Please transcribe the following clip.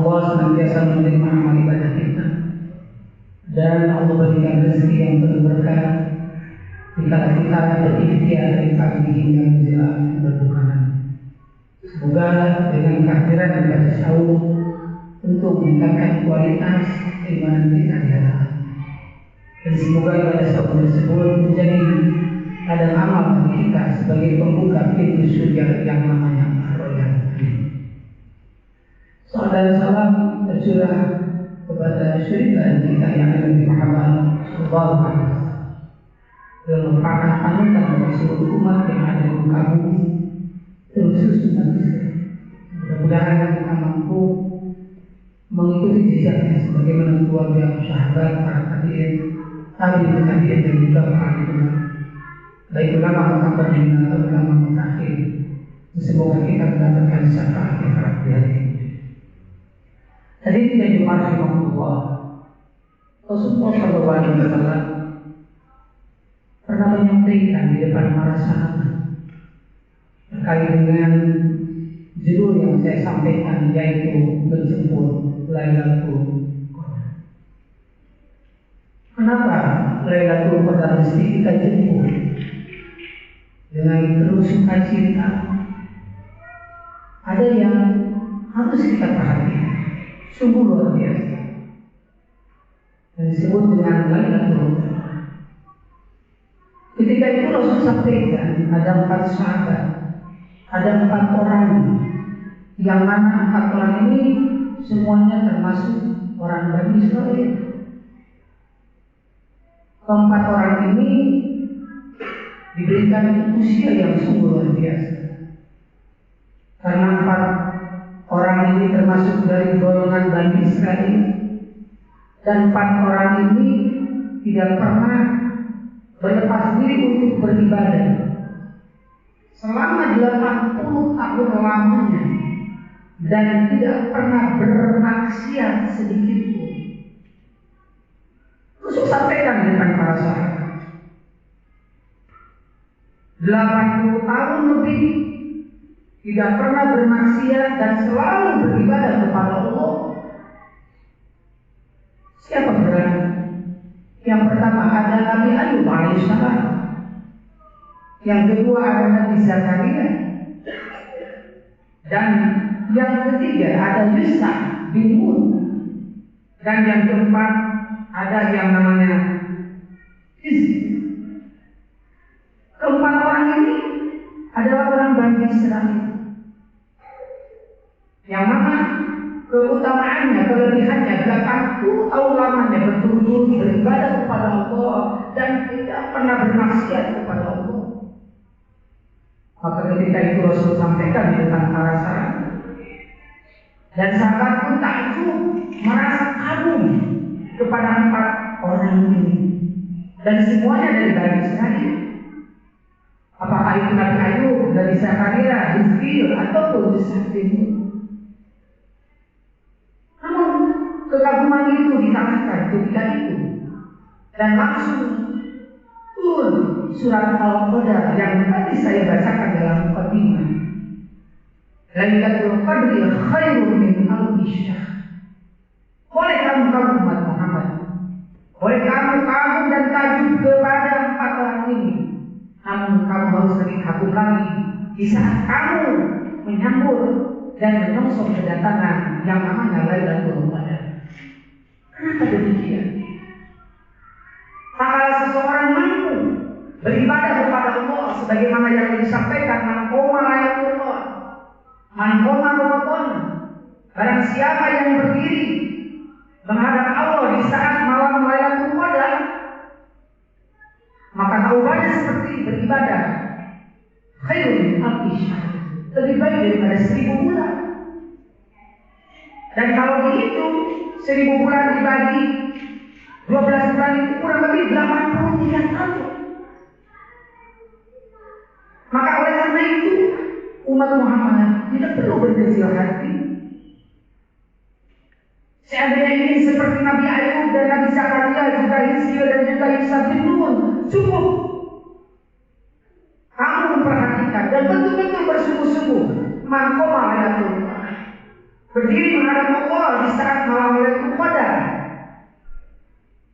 Allah senantiasa menerima amal ibadah kita dan Allah berikan rezeki yang penuh berkah jika kita berikhtiar dari pagi hingga menjelang berbuka. Semoga dengan kehadiran ibadah sahur untuk meningkatkan kualitas keimanan kita di hadapan. Dan semoga ibadah sahur tersebut menjadi ladang amal bagi kita sebagai pembuka pintu surga yang namanya Ar-Rayyan. Salam dan salam tercurah kepada syurigan kita yang Nabi Muhammad sallallahu alaihi wasallam. Yang merupakan panutan bagi seluruh umat yang ada di muka bumi, terkhusus umat Islam. Mudah-mudahan kita mampu mengikuti jejaknya sebagaimana keluarga, sahabat, para tabi'in dan juga para ulama, baik ulama mutaqaddim atau ulama mutakhir. Semoga kita mendapatkan syafaat yang di hari ini. Tadi tidak dimarahi Allah. Rasulullah sallallahu alaihi wasallam pernah menyampaikan di depan para sahabat terkait dengan judul yang saya sampaikan, yaitu menjemput Lailatul Qadar. Kenapa Lailatul Qadar mesti kita jemput dengan penuh sukacita? Ada yang harus kita perhatikan, sungguh luar biasa, yang disebut dengan Lailatul Qadar. Ketika itu Rasul sampaikan ada 4 sahabat, ada 4 orang, yang mana 4 orang ini semuanya termasuk orang Bani Israil. Keempat orang ini diberikan usia yang sungguh luar biasa, karena 4 orang ini termasuk dari golongan Bani Israil, dan 4 orang ini tidak pernah berlepas diri untuk beribadah selama 80 tahun lamanya, dan tidak pernah bermaksiat sedikit pun. Rasul sampaikan di depan para sahabat, 80 tahun lebih tidak pernah bermaksiat dan selalu beribadah kepada Allah. Siapa berani? Yang pertama ada Nabi Ayub alaihissalam, yang kedua ada Nabi Zakaria, dan yang ketiga ada Yusuf bin Nun, dan yang keempat ada yang namanya Hizqiyah. Keempat orang ini adalah orang Bani Israil, yang mana keutamaannya, kelebihannya 80 tahun lamanya berturut-turut beribadah kepada Allah dan tidak pernah bermaksiat kepada Allah. Maka ketika itu Rasul sampaikan di depan para sahabat, dan sahabat pun takjub, merasa kagum kepada 4 orang ini, dan semuanya dari Bani Israil. Apakah itu Nabi Ayub, Nabi Zakaria, Hizqiyah, ataupun Yusuf bin Nun. Namun kekaguman itu ditanyakan ketika itu, dan langsung turun surat Al-Qadar yang tadi saya bacakan dalam mukadimah. Lailatul Qadri khairun min alfi syahr. Boleh kamu umat Muhammad, boleh kamu kagum dan tajud kepada 4 orang ini, namun kamu harus lebih kagum lagi di saat kamu menyambut dan menyongsong kedatangan yang namanya Lailatul Qadar. Kenapa demikian? Apabila seseorang mampu beribadah kepada Allah sebagaimana yang disampaikan, man qoma Lailatul Qadar, man qoma Ramadan, barang siapa yang berdiri menghadap Allah di saat malam Lailatul Qadar, maka taubatnya seperti beribadah khairun min alfi syahr, lebih baik daripada 1000 bulan. Dan kalau dihitung 1000 bulan dibagi 12 bulan itu kurang lebih 83 tahun. Maka oleh karena itu umat Muhammad tidak perlu berkecil hati. Seandainya ini seperti Nabi Ayub dan Nabi Zakaria, juga Hizqiyah dan juga Yusuf bin Nun, cukup kamu memperhatikan dan betul-betul bersungguh-sungguh man qoma Lailatul Qadar. berdiri menghadap Allah di saat